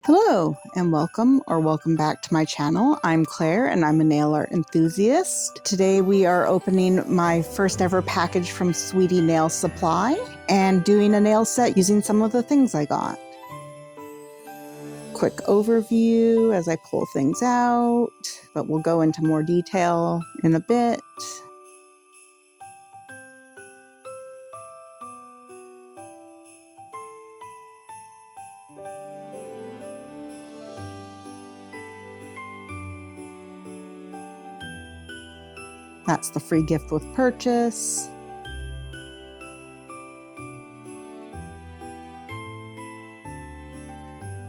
Hello and welcome back to my channel. I'm Claire and I'm a nail art enthusiast. Today we are opening my first ever package from Sweetie Nail Supply and doing a nail set using some of the things I got. Quick overview as I pull things out, but we'll go into more detail in a bit. That's the free gift with purchase.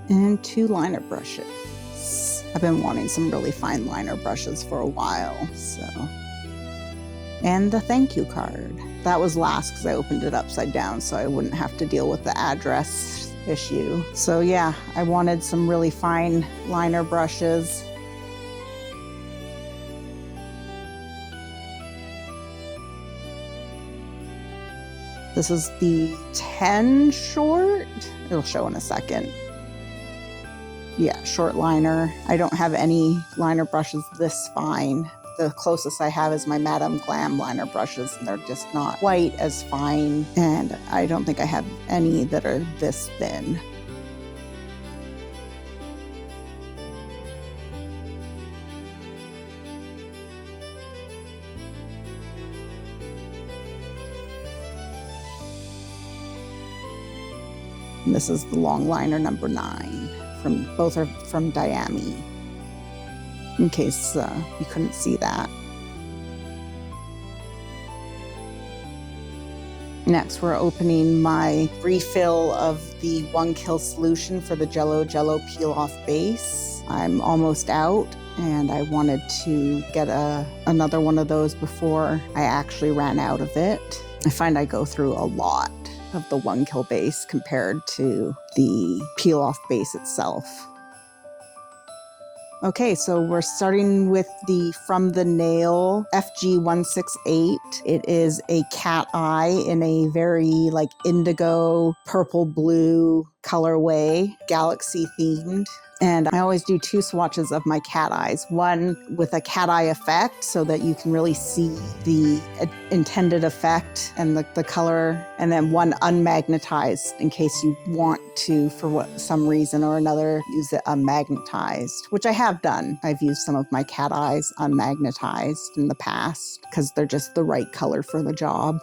And 2 liner brushes. I've been wanting some really fine liner brushes for a while, so. And the thank you card. That was last because I opened it upside down so I wouldn't have to deal with the address issue. So yeah, I wanted some really fine liner brushes. This is the 10 short. It'll show in a second. Yeah, short liner. I don't have any liner brushes this fine. The closest I have is my Madame Glam liner brushes, and they're just not quite as fine. And I don't think I have any that are this thin. And this is the long liner number 9. Both are from Diami, in case you couldn't see that. Next, we're opening my refill of the 1 Kill solution for the Jello Peel Off base. I'm almost out, and I wanted to get another one of those before I actually ran out of it. I find I go through a lot of the 1 Kill base compared to the peel off base itself. Okay, so we're starting with the From the Nail FG168. It is a cat eye in a very like indigo, purple, blue colorway, galaxy themed. And I always do 2 swatches of my cat eyes. One with a cat eye effect so that you can really see the intended effect and the color. And then one unmagnetized in case you want to, for some reason or another, use it unmagnetized, which I have done. I've used some of my cat eyes unmagnetized in the past because they're just the right color for the job.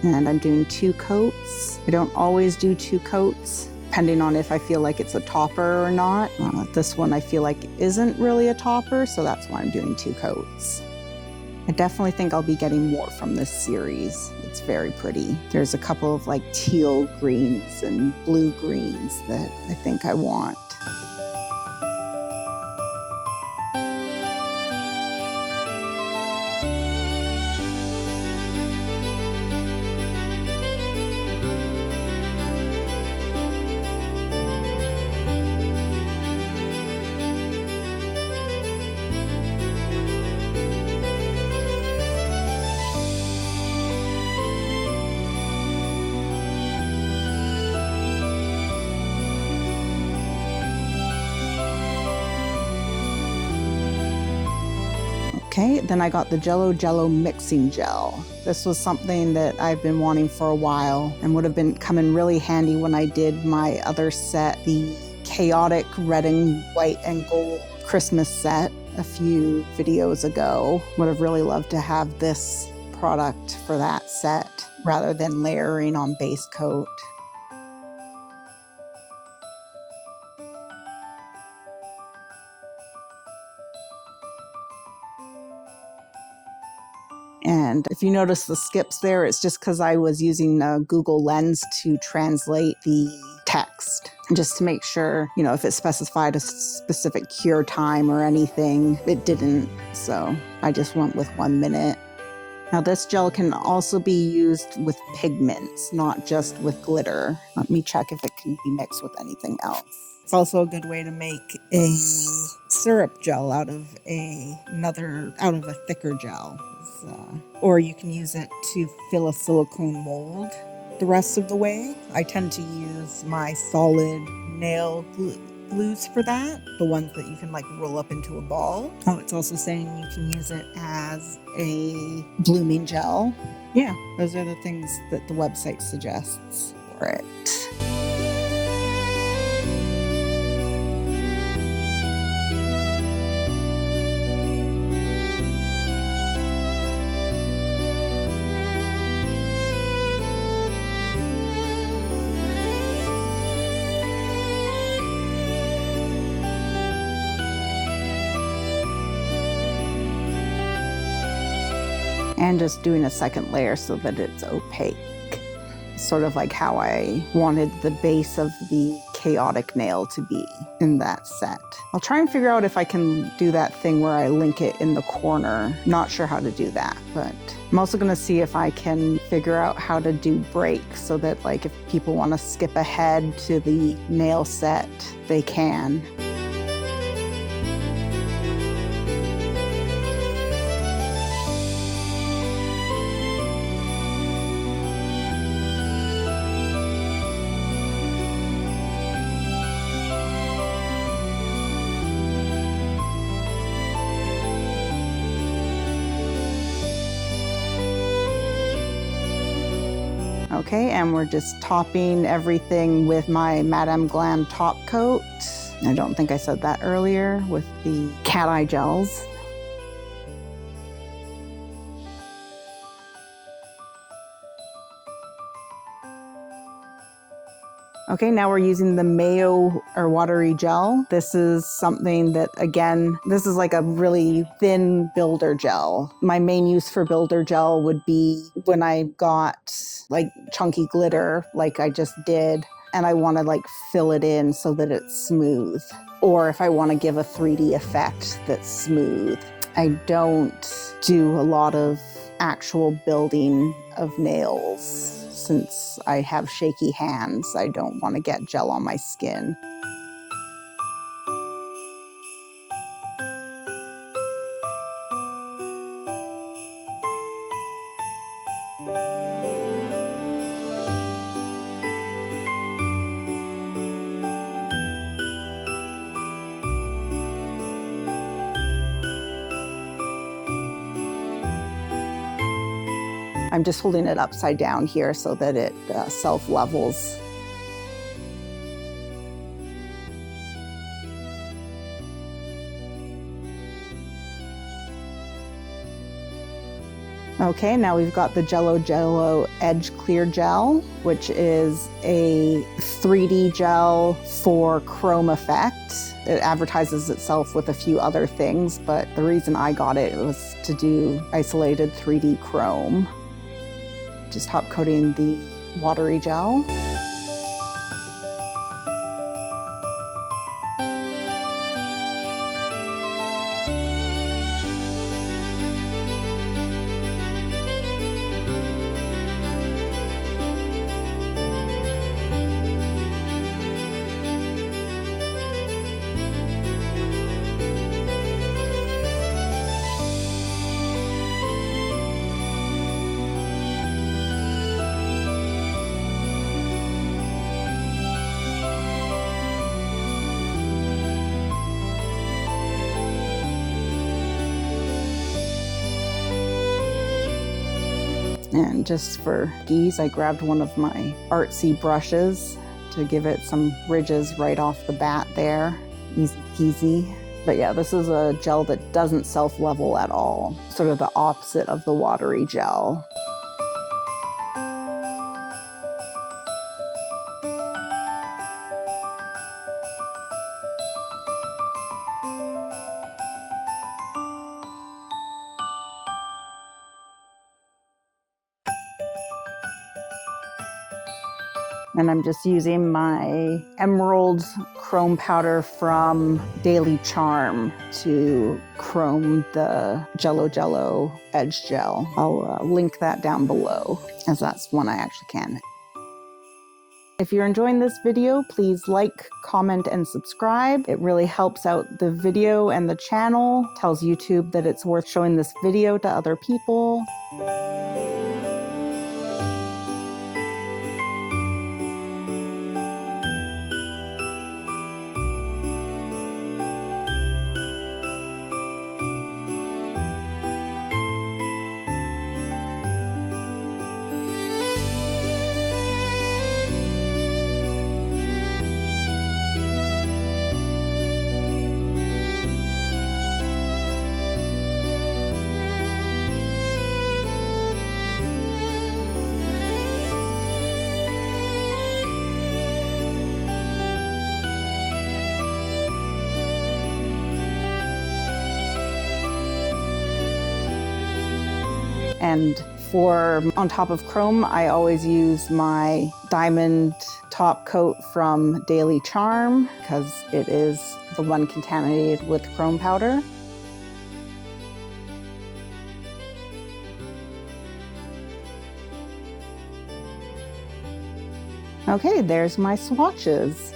And I'm doing 2 coats. I don't always do 2 coats, depending on if I feel like it's a topper or not. This one I feel like isn't really a topper, so that's why I'm doing 2 coats. I definitely think I'll be getting more from this series. It's very pretty. There's a couple of like teal greens and blue greens that I think I want. Okay, then I got the Jello mixing gel. This was something that I've been wanting for a while and would have been coming really handy when I did my other set, the chaotic red and white and gold Christmas set a few videos ago. Would have really loved to have this product for that set rather than layering on base coat. And if you notice the skips there, it's just because I was using Google Lens to translate the text, just to make sure, you know, if it specified a specific cure time or anything, it didn't. So I just went with 1 minute. Now this gel can also be used with pigments, not just with glitter. Let me check if it can be mixed with anything else. It's also a good way to make a syrup gel out of a thicker gel. Or you can use it to fill a silicone mold the rest of the way. I tend to use my solid nail glues for that, the ones that you can like roll up into a ball. Oh, it's also saying you can use it as a blooming gel. Yeah, those are the things that the website suggests for it. And just doing a second layer so that it's opaque. Sort of like how I wanted the base of the chaotic nail to be in that set. I'll try and figure out if I can do that thing where I link it in the corner. Not sure how to do that, but I'm also gonna see if I can figure out how to do break so that like if people wanna skip ahead to the nail set, they can. Okay, and we're just topping everything with my Madame Glam top coat. I don't think I said that earlier, with the cat eye gels. Okay, now we're using the mayo or watery gel. This is something that, again, this is like a really thin builder gel. My main use for builder gel would be when I got like chunky glitter, like I just did, and I want to like fill it in so that it's smooth. Or if I want to give a 3D effect that's smooth. I don't do a lot of actual building of nails. Since I have shaky hands, I don't want to get gel on my skin. I'm just holding it upside down here so that it self-levels. Okay, now we've got the Jello Edge Clear Gel, which is a 3D gel for chrome effect. It advertises itself with a few other things, but the reason I got it was to do isolated 3D chrome. Just top coating the watery gel. And just for ease, I grabbed one of my artsy brushes to give it some ridges right off the bat there. Easy peasy. But yeah, this is a gel that doesn't self-level at all. Sort of the opposite of the watery gel. And I'm just using my emerald chrome powder from Daily Charm to chrome the Jello edge gel. I'll link that down below, as that's one I actually can. If you're enjoying this video, please like, comment, and subscribe. It really helps out the video and the channel, tells YouTube that it's worth showing this video to other people. And for on top of chrome, I always use my diamond top coat from Daily Charm because it is the one contaminated with chrome powder. Okay, there's my swatches.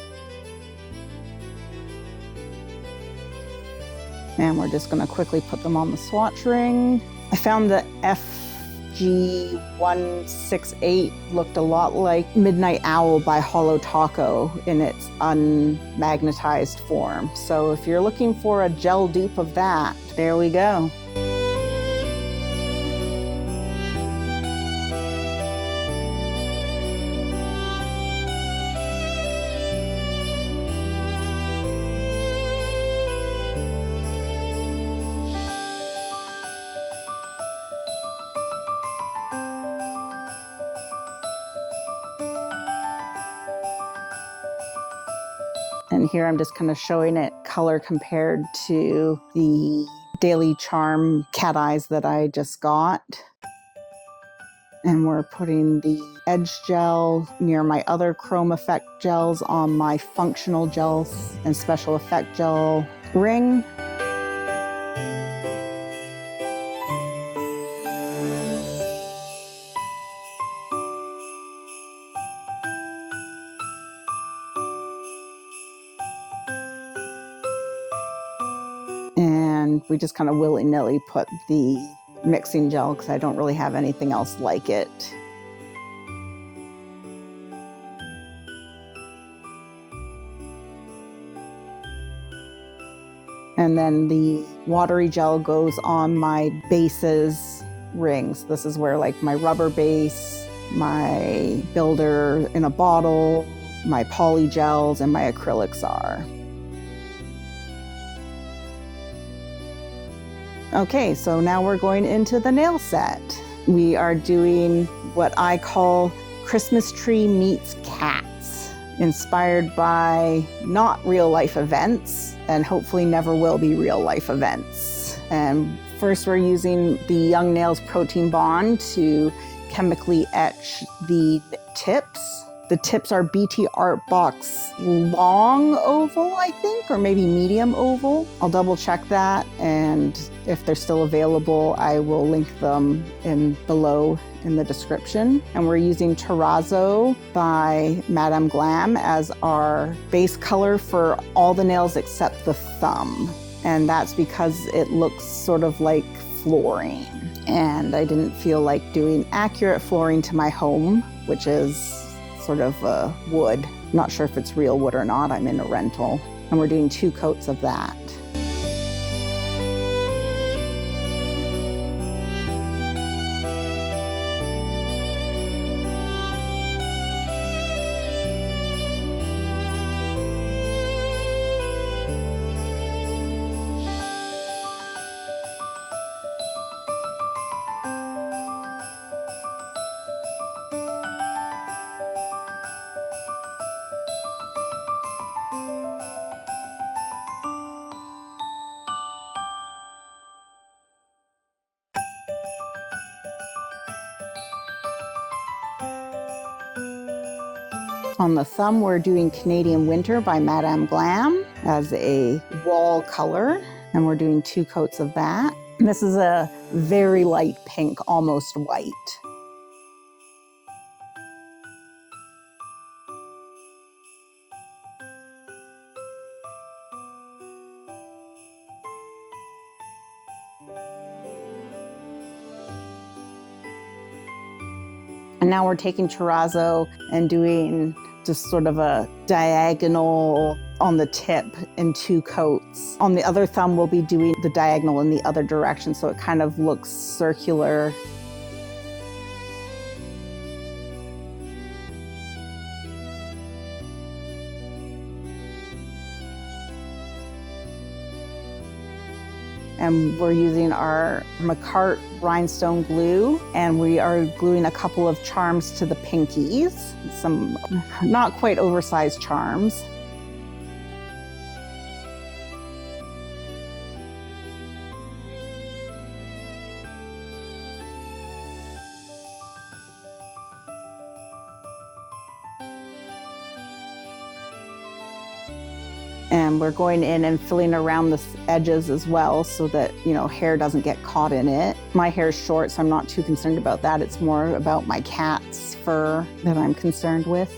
And we're just gonna quickly put them on the swatch ring. I found the FG168 looked a lot like Midnight Owl by Hollow Taco in its unmagnetized form. So if you're looking for a gel dupe of that, there we go. And here I'm just kind of showing it color compared to the Daily Charm cat eyes that I just got. And we're putting the edge gel near my other chrome effect gels on my functional gels and special effect gel ring. And we just kind of willy-nilly put the mixing gel because I don't really have anything else like it. And then the watery gel goes on my bases rings. This is where like my rubber base, my builder in a bottle, my poly gels, and my acrylics are. Okay, so now we're going into the nail set. We are doing what I call Christmas tree meets cats, inspired by not real life events and hopefully never will be real life events. And first we're using the Young Nails Protein Bond to chemically etch the tips. The tips are BT Art Box long oval, I think, or maybe medium oval. I'll double check that, and if they're still available, I will link them below in the description. And we're using Terrazzo by Madame Glam as our base color for all the nails except the thumb. And that's because it looks sort of like flooring. And I didn't feel like doing accurate flooring to my home, which is sort of wood. I'm not sure if it's real wood or not. I'm in a rental. And we're doing 2 coats of that. On the thumb, we're doing Canadian Winter by Madame Glam as a wall color, and we're doing 2 coats of that. And this is a very light pink, almost white. And now we're taking Terrazzo and doing just sort of a diagonal on the tip in 2 coats. On the other thumb, we'll be doing the diagonal in the other direction, so it kind of looks circular. And we're using our McCart rhinestone glue, and we are gluing a couple of charms to the pinkies, some not quite oversized charms. And we're going in and filling around the edges as well so that, hair doesn't get caught in it. My hair is short, so I'm not too concerned about that. It's more about my cat's fur that I'm concerned with.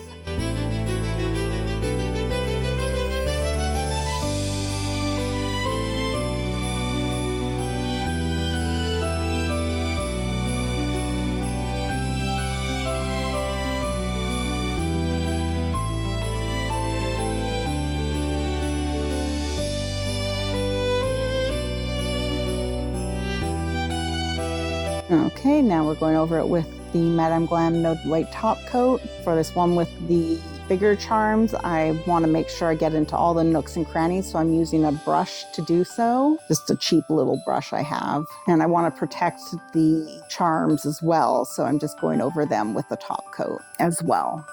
Okay, now we're going over it with the Madame Glam Nude White top coat. For this one with the bigger charms, I want to make sure I get into all the nooks and crannies, so I'm using a brush to do so. Just a cheap little brush I have. And I want to protect the charms as well, so I'm just going over them with the top coat as well.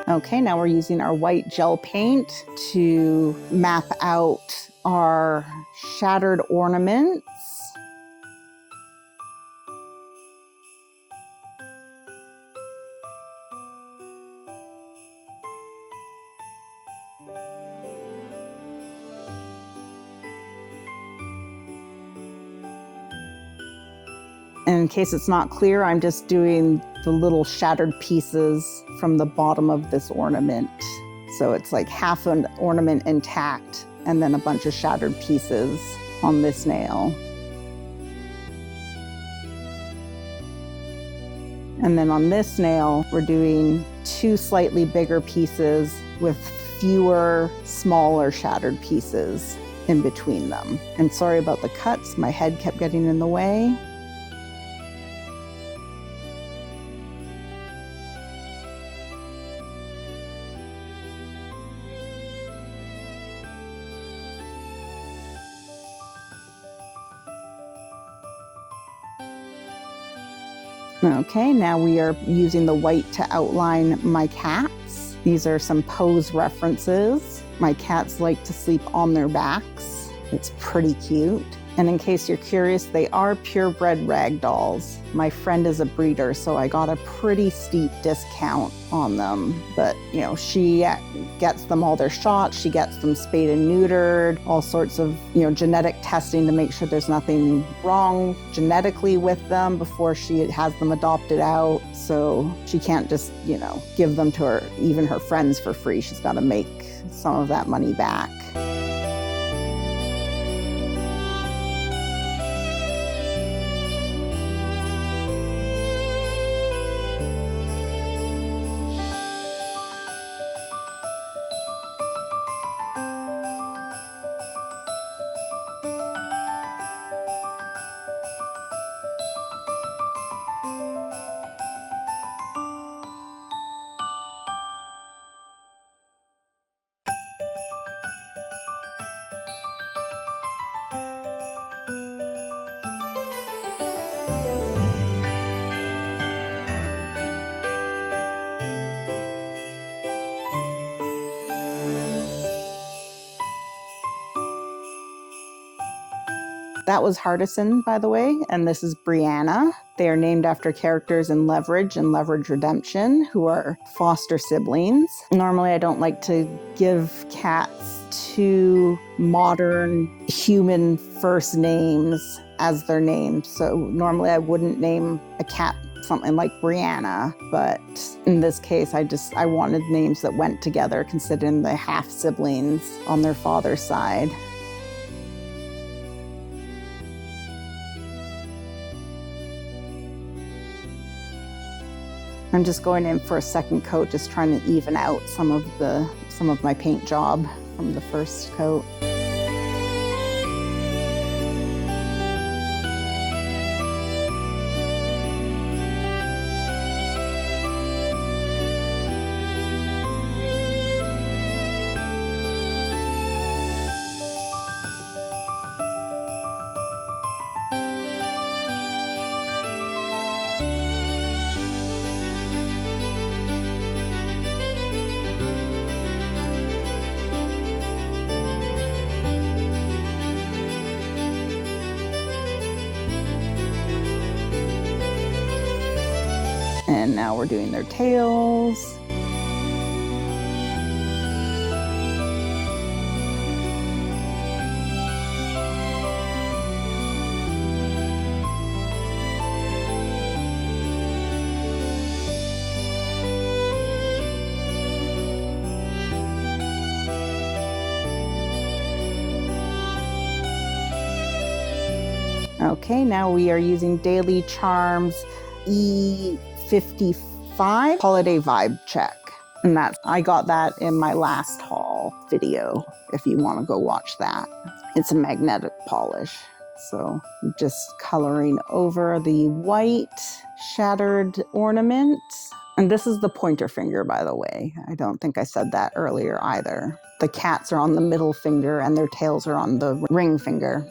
Okay, now we're using our white gel paint to map out our shattered ornaments. And in case it's not clear, I'm just doing the little shattered pieces from the bottom of this ornament. So it's like half an ornament intact and then a bunch of shattered pieces on this nail. And then on this nail, we're doing 2 slightly bigger pieces with fewer smaller shattered pieces in between them. And sorry about the cuts, my head kept getting in the way. Okay, now we are using the white to outline my cats. These are some pose references. My cats like to sleep on their backs. It's pretty cute. And in case you're curious, they are purebred rag dolls. My friend is a breeder, so I got a pretty steep discount on them. But, she gets them all their shots. She gets them spayed and neutered, all sorts of, genetic testing to make sure there's nothing wrong genetically with them before she has them adopted out. So she can't just, give them to even her friends for free. She's got to make some of that money back. That was Hardison, by the way, and this is Brianna. They are named after characters in Leverage and Leverage Redemption, who are foster siblings. Normally, I don't like to give cats too modern human first names as their names. So normally I wouldn't name a cat something like Brianna, but in this case, I wanted names that went together, considering the half siblings on their father's side. I'm just going in for a second coat, just trying to even out some of my paint job from the first coat. And now we're doing their tails. Okay, now we are using Daily Charms E55 Holiday Vibe Check. And I got that in my last haul video, if you want to go watch that. It's a magnetic polish. So I'm just coloring over the white shattered ornament. And this is the pointer finger, by the way. I don't think I said that earlier either. The cats are on the middle finger and their tails are on the ring finger.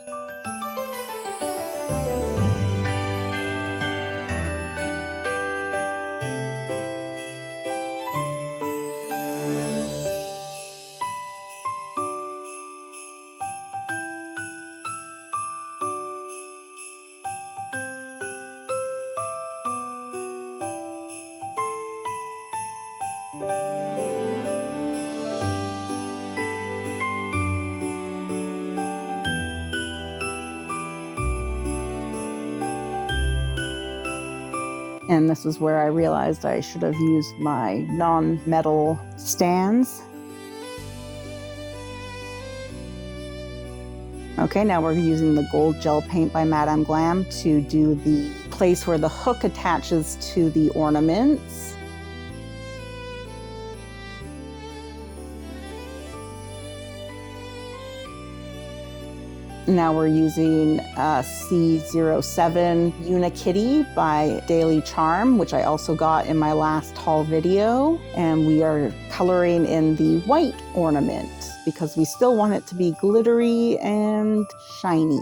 And this is where I realized I should have used my non-metal stands. Okay, now we're using the gold gel paint by Madame Glam to do the place where the hook attaches to the ornaments. Now we're using C07 Unikitty by Daily Charm, which I also got in my last haul video. And we are coloring in the white ornament because we still want it to be glittery and shiny.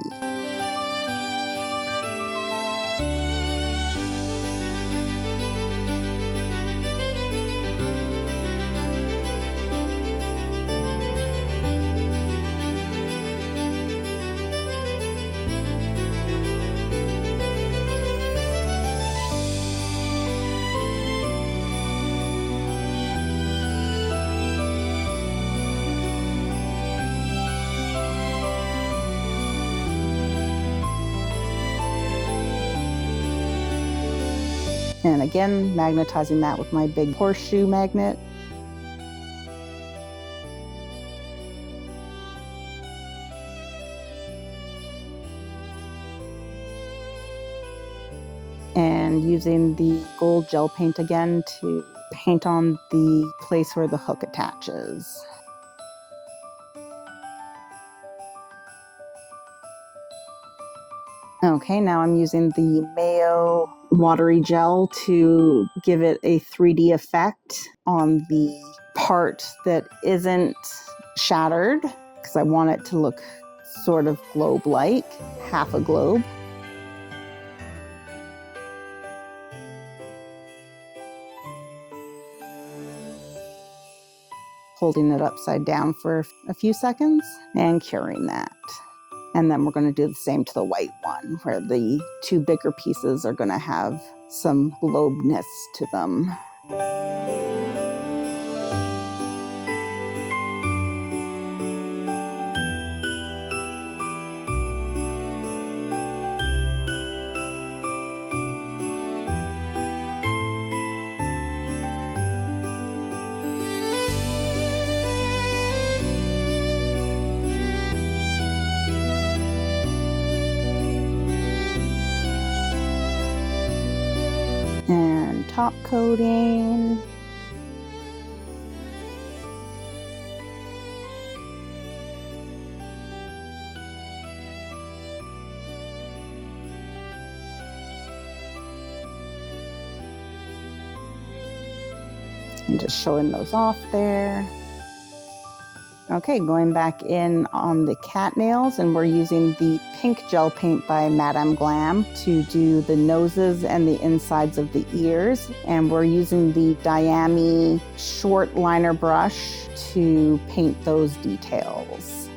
And again, magnetizing that with my big horseshoe magnet. And using the gold gel paint again to paint on the place where the hook attaches. Okay, now I'm using the Mayo watery gel to give it a 3D effect on the part that isn't shattered, because I want it to look sort of globe-like, half a globe. Holding it upside down for a few seconds and curing that. And then we're going to do the same to the white one, where the two bigger pieces are going to have some globeness to them. And top coating. And just showing those off there. Okay, going back in on the cat nails, and we're using the pink gel paint by Madame Glam to do the noses and the insides of the ears. And we're using the Diami short liner brush to paint those details.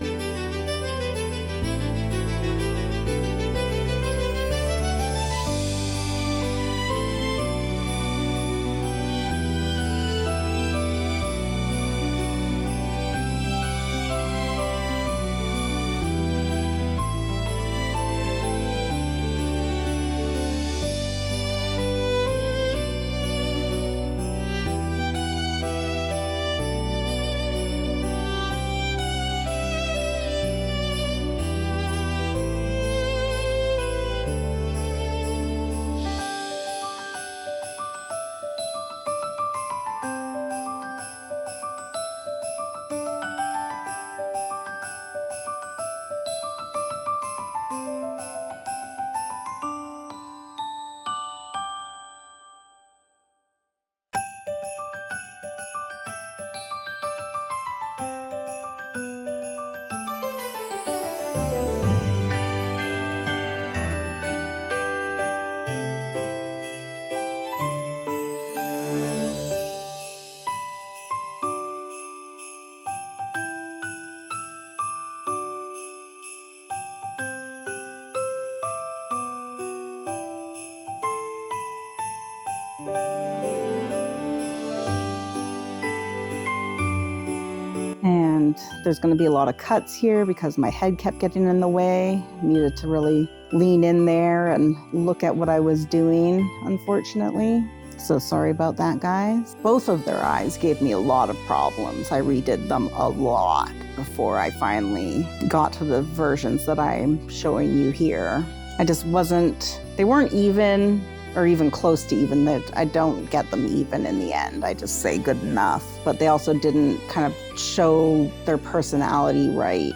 And there's going to be a lot of cuts here because my head kept getting in the way. Needed to really lean in there and look at what I was doing, unfortunately. So sorry about that, guys. Both of their eyes gave me a lot of problems. I redid them a lot before I finally got to the versions that I'm showing you here. They weren't even or even close to even. That I don't get them even in the end. I just say good enough. But they also didn't kind of show their personality right.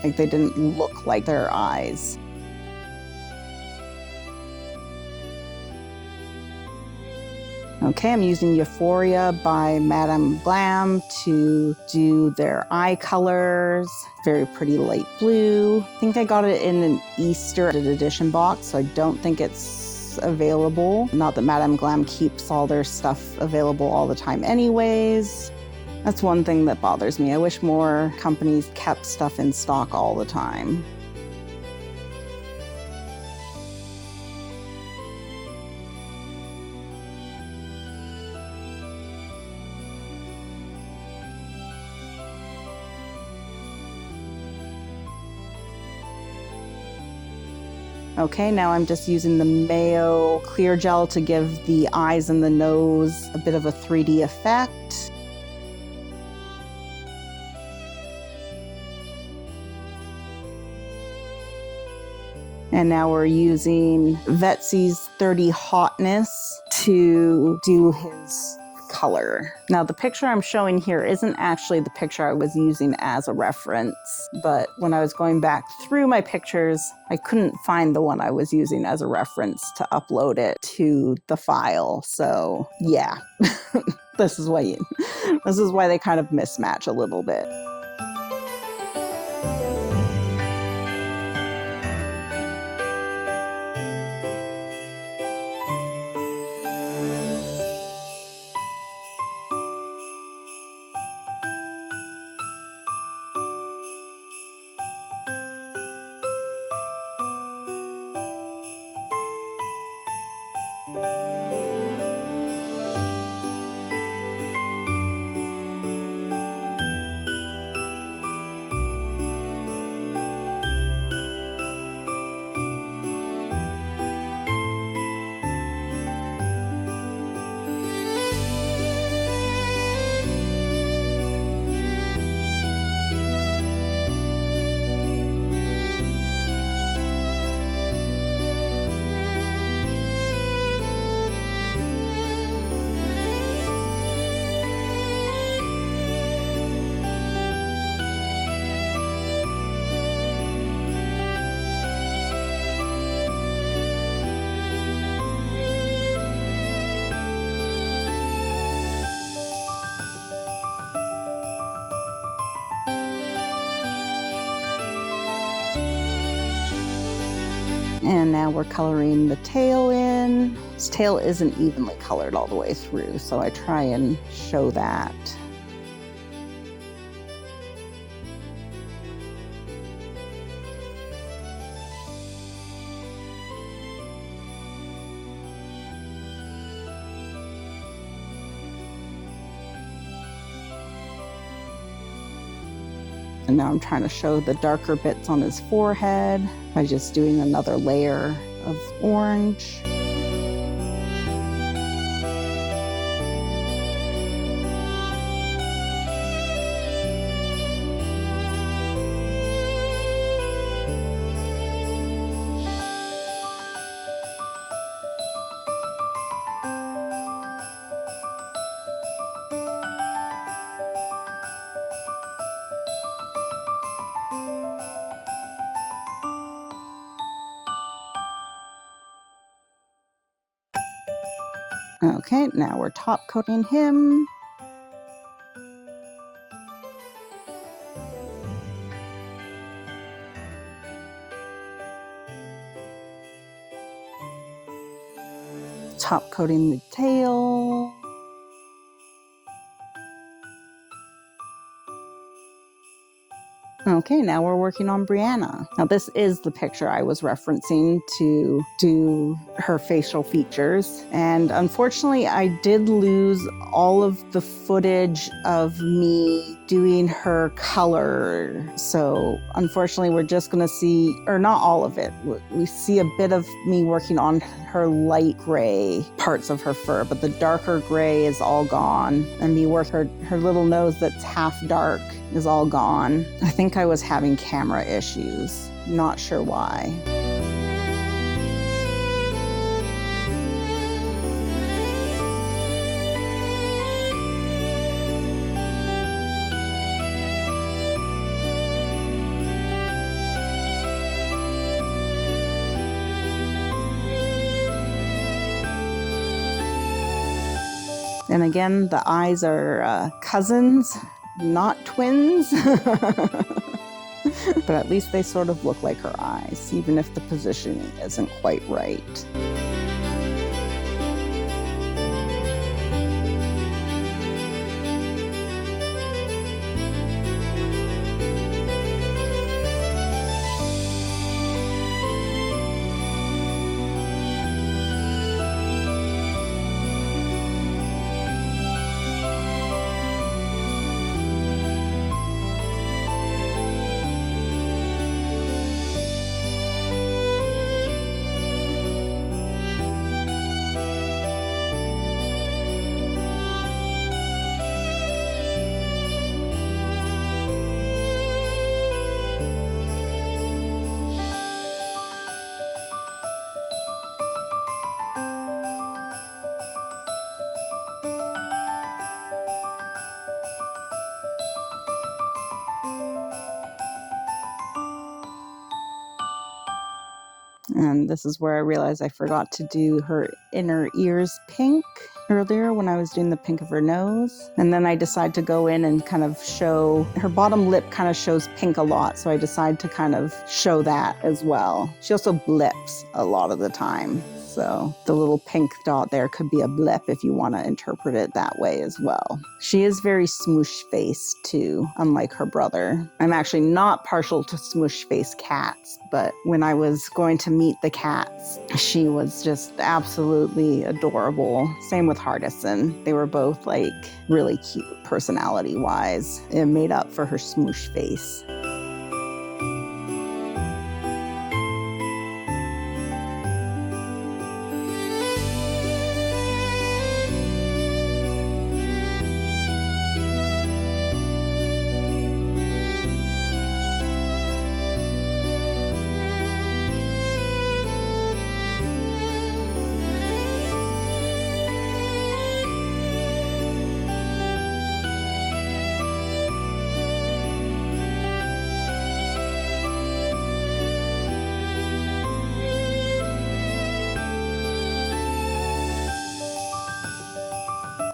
Like they didn't look like their eyes. Okay, I'm using Euphoria by Madame Glam to do their eye colors. Very pretty light blue. I think I got it in an Easter edition box, so I don't think it's available. Not that Madame Glam keeps all their stuff available all the time anyways. That's one thing that bothers me. I wish more companies kept stuff in stock all the time. Okay, now I'm just using the Mayo clear gel to give the eyes and the nose a bit of a 3D effect. And now we're using Vetsy's 30 Hotness to do his color. Now the picture I'm showing here isn't actually the picture I was using as a reference, but when I was going back through my pictures, I couldn't find the one I was using as a reference to upload it to the file. So yeah, this is why they kind of mismatch a little bit. And now we're coloring the tail in. This tail isn't evenly colored all the way through, so I try and show that. And now I'm trying to show the darker bits on his forehead by just doing another layer of orange. Okay, now we're top coating him. Top coating the tail. Okay, now we're working on Brianna. Now this is the picture I was referencing to do her facial features. And unfortunately, I did lose all of the footage of me doing her color. So unfortunately, we're just gonna see, or not all of it. We see a bit of me working on her light gray parts of her fur, but the darker gray is all gone. And me work her little nose that's half dark is all gone. I think I was having camera issues. Not sure why. And again, the eyes are cousins, not twins. But at least they sort of look like her eyes, even if the positioning isn't quite right. And this is where I realized I forgot to do her inner ears pink earlier when I was doing the pink of her nose. And then I decided to go in and kind of show, her bottom lip kind of shows pink a lot, so I decided to kind of show that as well. She also blips a lot of the time. So the little pink dot there could be a blip if you want to interpret it that way as well. She is very smoosh faced too, unlike her brother. I'm actually not partial to smoosh face cats, but when I was going to meet the cats, she was just absolutely adorable. Same with Hardison. They were both like really cute personality wise. It made up for her smoosh face.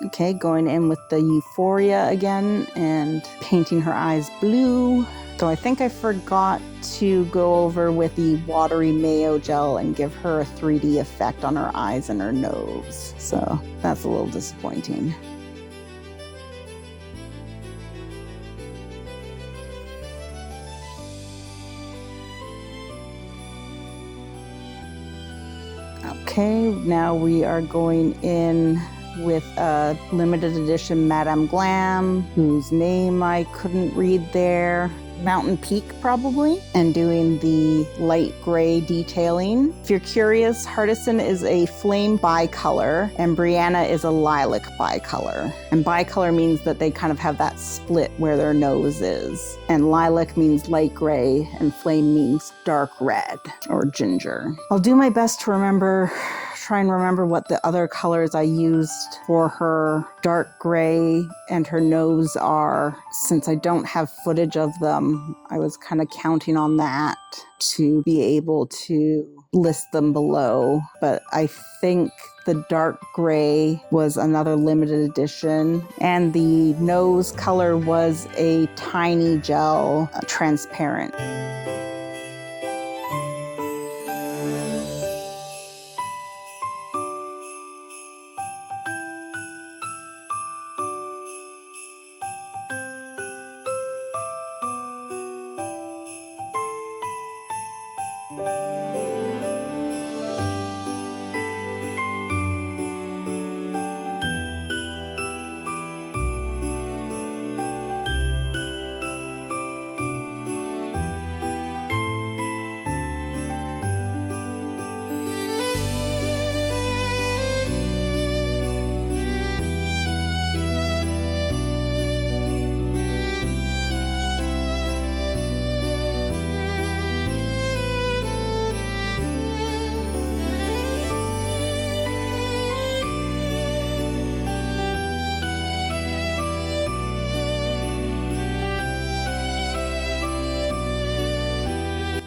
Okay, going in with the Euphoria again and painting her eyes blue. So I think I forgot to go over with the watery mayo gel and give her a 3D effect on her eyes and her nose. So that's a little disappointing. Okay, now we are going in with a limited edition Madame Glam, whose name I couldn't read there. Mountain Peak, probably, and doing the light gray detailing. If you're curious, Hardison is a flame bicolor, and Brianna is a lilac bicolor. And bicolor means that they kind of have that split where their nose is. And lilac means light gray, and flame means dark red or ginger. I'll do my best to try and remember what the other colors I used for her dark gray and her nose are. Since I don't have footage of them, I was kind of counting on that to be able to list them below. But I think the dark gray was another limited edition, and the nose color was a tiny gel, transparent.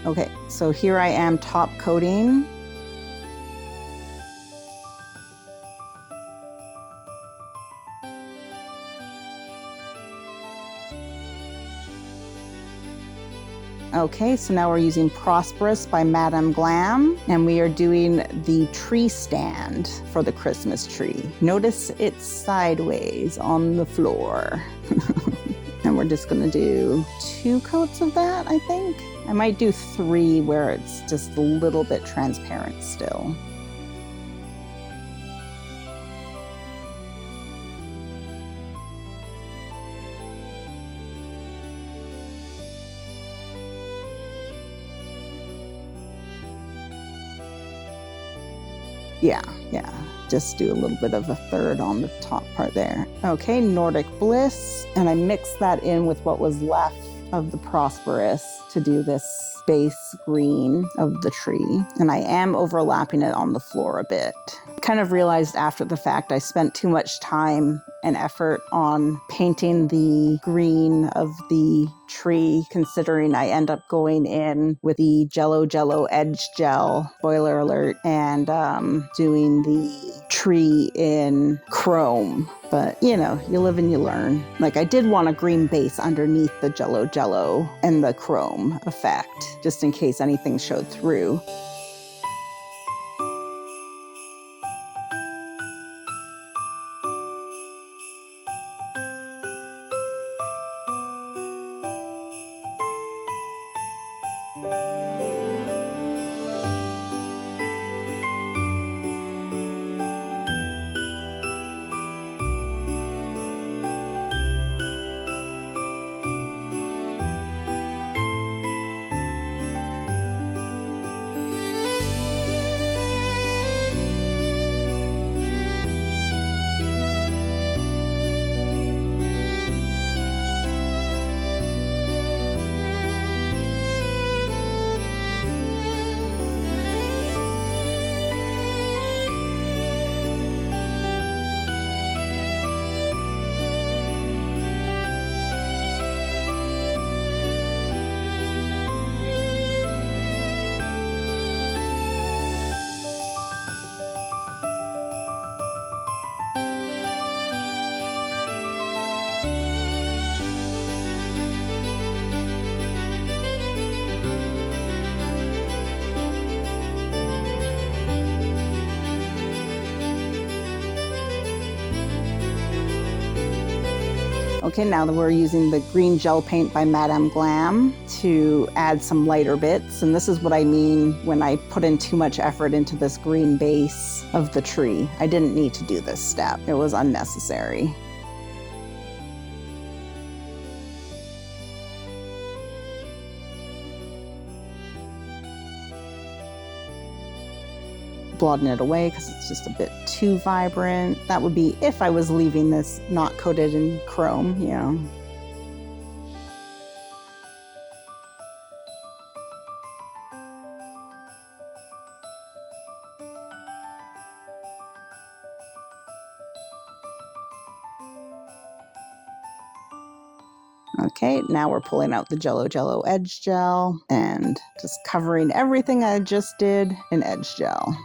Okay, so here I am top coating. Okay, so now we're using ProsperUs by Madame Glam, and we are doing the tree stand for the Christmas tree. Notice it's sideways on the floor. And we're just gonna do 2 coats of that, I think. I might do 3 where it's just a little bit transparent still. Yeah, just do a little bit of a third on the top part there. Okay, Nordic Bliss, and I mixed that in with what was left of the ProsperUs to do this base green of the tree. And I am overlapping it on the floor a bit. Kind of realized after the fact I spent too much time and effort on painting the green of the tree, considering I end up going in with the Jello Edge Gel, spoiler alert, and doing the tree in chrome. But, you know, you live and you learn. Like, I did want a green base underneath the Jello and the chrome effect, just in case anything showed through. Okay, now that we're using the green gel paint by Madame Glam to add some lighter bits. And this is what I mean when I put in too much effort into this green base of the tree. I didn't need to do this step. It was unnecessary. Blotting it away because it's just a bit too vibrant. That would be if I was leaving this not coated in chrome, you know. Okay, now we're pulling out the Jello edge gel and just covering everything I just did in edge gel.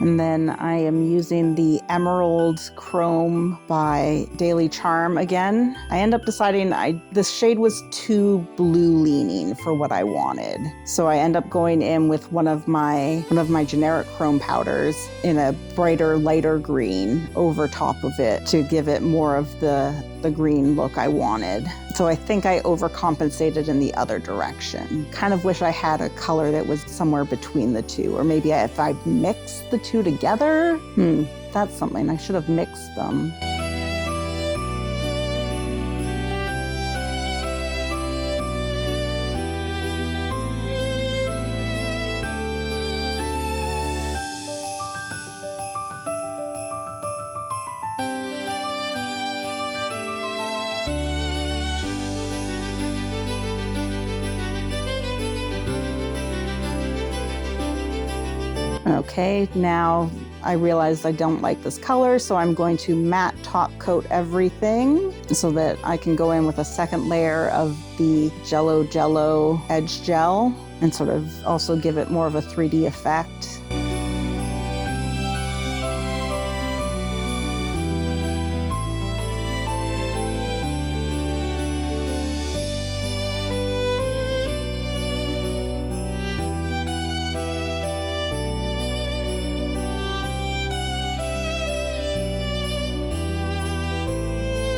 And then I am using the Emerald Chrome by Daily Charm again. I end up deciding this shade was too blue leaning for what I wanted. So I end up going in with one of my generic chrome powders in a brighter, lighter green over top of it to give it more of the green look I wanted. So I think I overcompensated in the other direction. Kind of wish I had a color that was somewhere between the two, or maybe if I mixed the two together, that's something. I should have mixed them. Okay, now I realized I don't like this color, so I'm going to matte top coat everything so that I can go in with a second layer of the Jello edge gel and sort of also give it more of a 3D effect.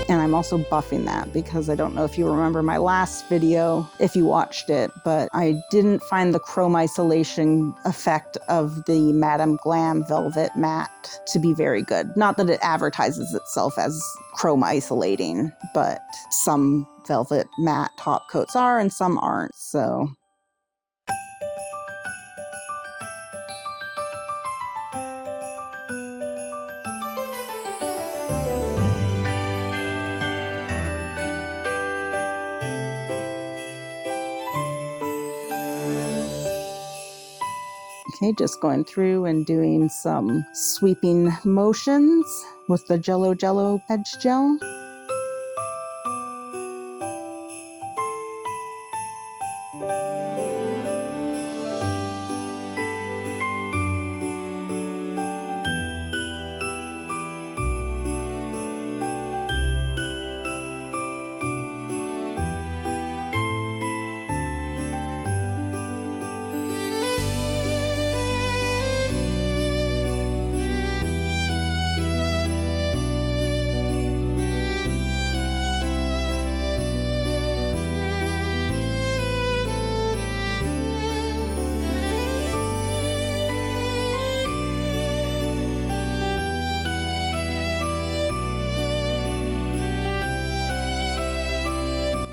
And I'm also buffing that because I don't know if you remember my last video, if you watched it, but I didn't find the chrome isolation effect of the Madame Glam Velvet Matte to be very good. Not that it advertises itself as chrome isolating, but some velvet matte top coats are and some aren't, so. Okay, just going through and doing some sweeping motions with the Jello edge gel.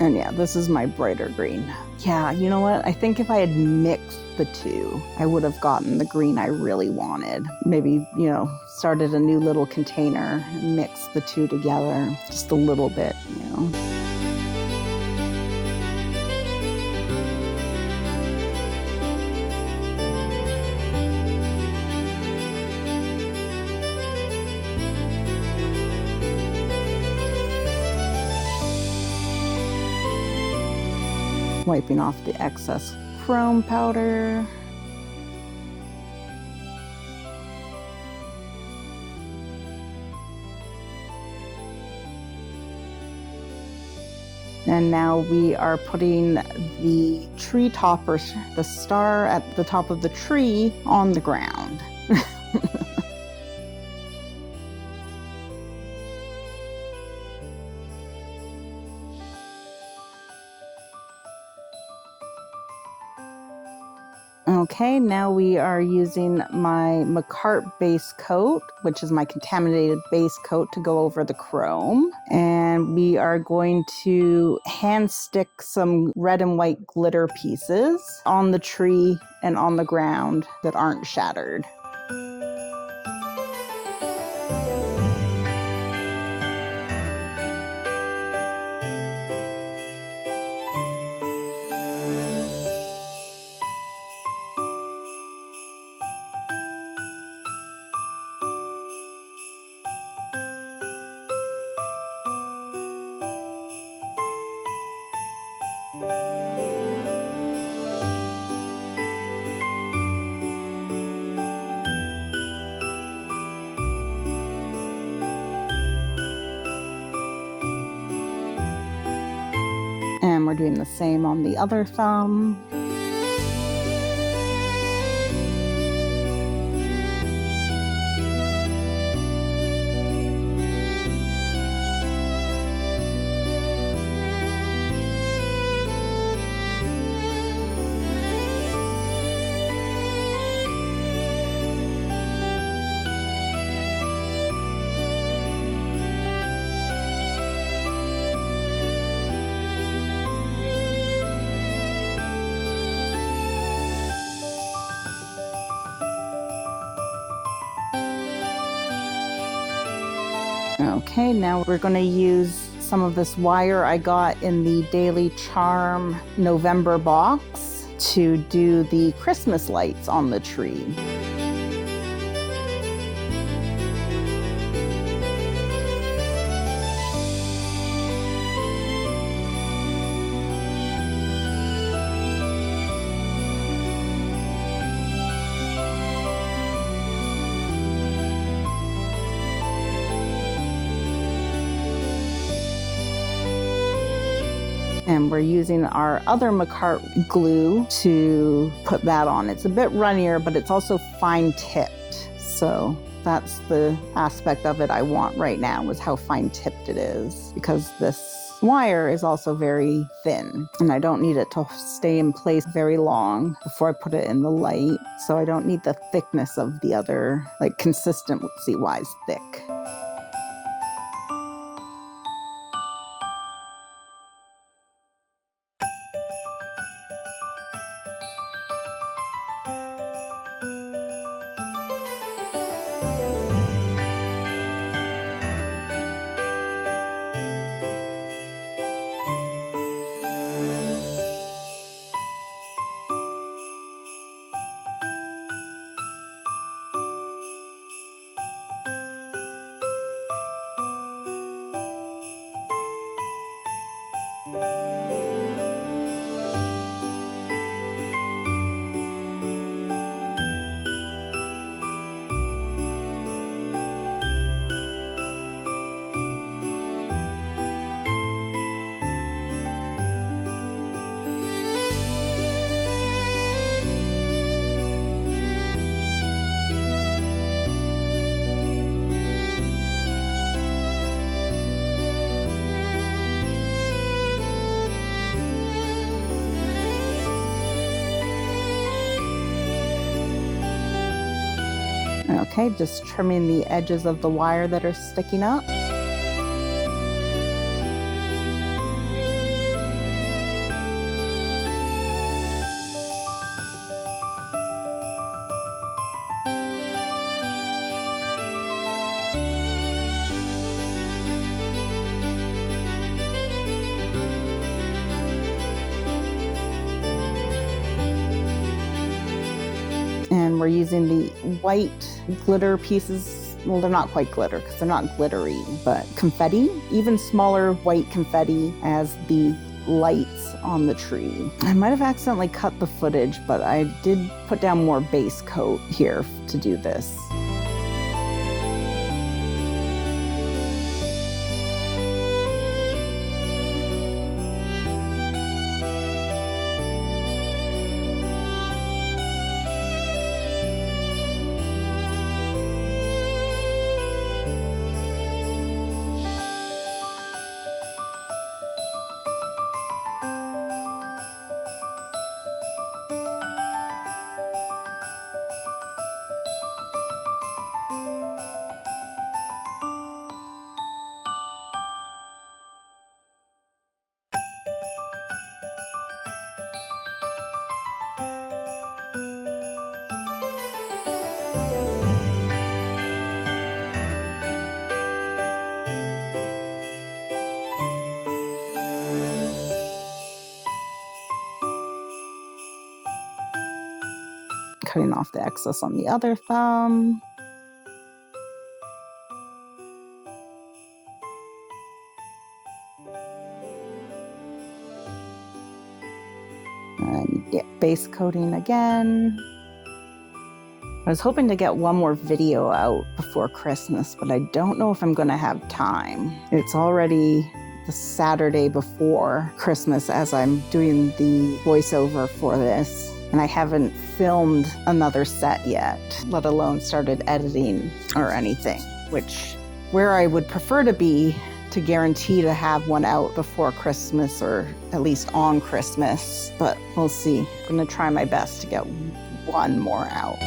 And yeah, this is my brighter green. Yeah, you know what? I think if I had mixed the two, I would have gotten the green I really wanted. Maybe, started a new little container and mixed the two together just a little bit, wiping off the excess chrome powder. And now we are putting the tree top, or the star at the top of the tree, on the ground. Okay, now we are using my McCart base coat, which is my contaminated base coat, to go over the chrome. And we are going to hand stick some red and white glitter pieces on the tree and on the ground that aren't shattered. And we're doing the same on the other thumb. Okay, now we're going to use some of this wire I got in the Daily Charm November box to do the Christmas lights on the tree. And we're using our other McCart glue to put that on. It's a bit runnier, but it's also fine tipped. So that's the aspect of it I want right now, is how fine tipped it is, because this wire is also very thin and I don't need it to stay in place very long before I put it in the light. So I don't need the thickness of the other, like consistency-wise thick. Okay, just trimming the edges of the wire that are sticking up. And we're using the white glitter pieces. Well, they're not quite glitter because they're not glittery, but confetti, even smaller white confetti as the lights on the tree. I might have accidentally cut the footage, but I did put down more base coat here to do this. Cutting off the excess on the other thumb. And yeah, base coating again. I was hoping to get one more video out before Christmas, but I don't know if I'm going to have time. It's already the Saturday before Christmas as I'm doing the voiceover for this. And I haven't filmed another set yet, let alone started editing or anything, where I would prefer to be to guarantee to have one out before Christmas or at least on Christmas, but we'll see. I'm gonna try my best to get one more out.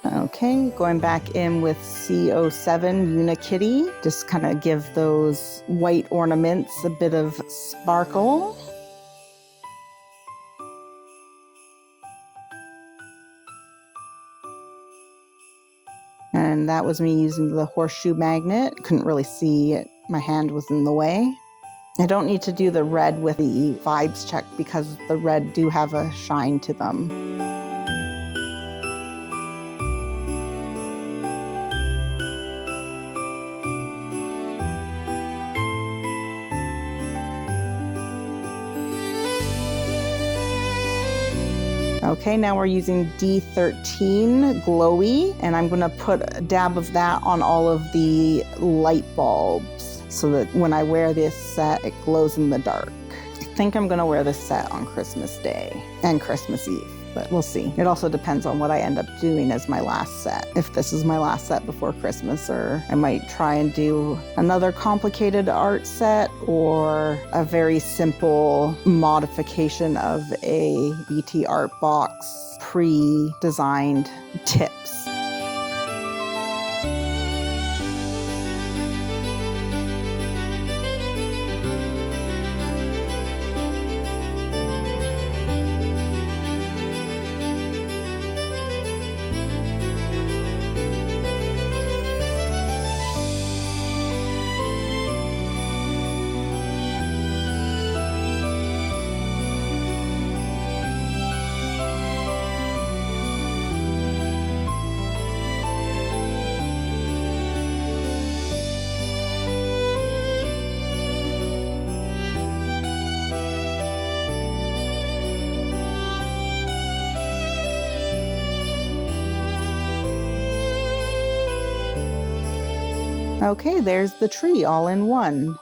Okay, going back in with C07 Unikitty, just kind of give those white ornaments a bit of sparkle. And that was me using the horseshoe magnet. Couldn't really see it, my hand was in the way. I don't need to do the red with the vibes check because the red do have a shine to them. Okay, now we're using D13 Glowy, and I'm gonna put a dab of that on all of the light bulbs so that when I wear this set, it glows in the dark. I think I'm gonna wear this set on Christmas Day and Christmas Eve, but we'll see. It also depends on what I end up doing as my last set. If this is my last set before Christmas, or I might try and do another complicated art set or a very simple modification of a BT art box pre-designed tips. Okay, there's the tree all in one.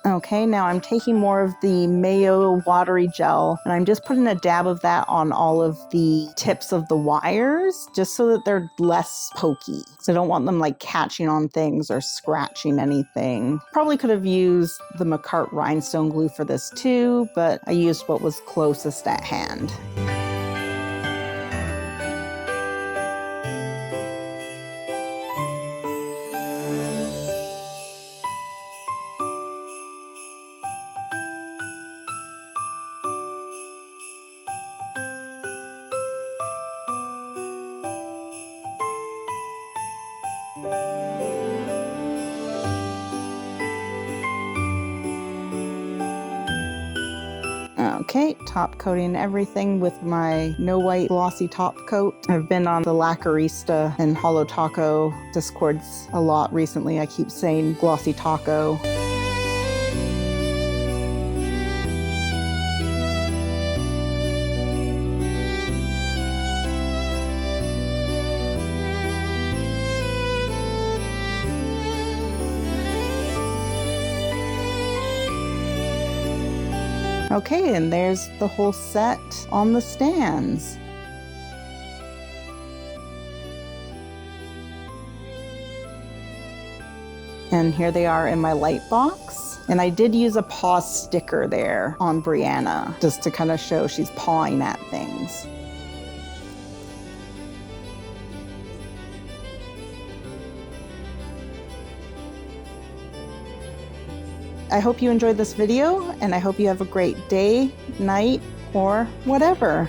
Okay, now I'm taking more of the mayo watery gel and I'm just putting a dab of that on all of the tips of the wires just so that they're less pokey. So I don't want them like catching on things or scratching anything. Probably could have used the McCart rhinestone glue for this too, but I used what was closest at hand. Okay, top coating everything with my No White glossy top coat. I've been on the Lacquerista and Holo Taco Discords a lot recently. I keep saying glossy taco. Okay, and there's the whole set on the stands. And here they are in my light box. And I did use a paw sticker there on Brianna, just to kind of show she's pawing at things. I hope you enjoyed this video, and I hope you have a great day, night, or whatever.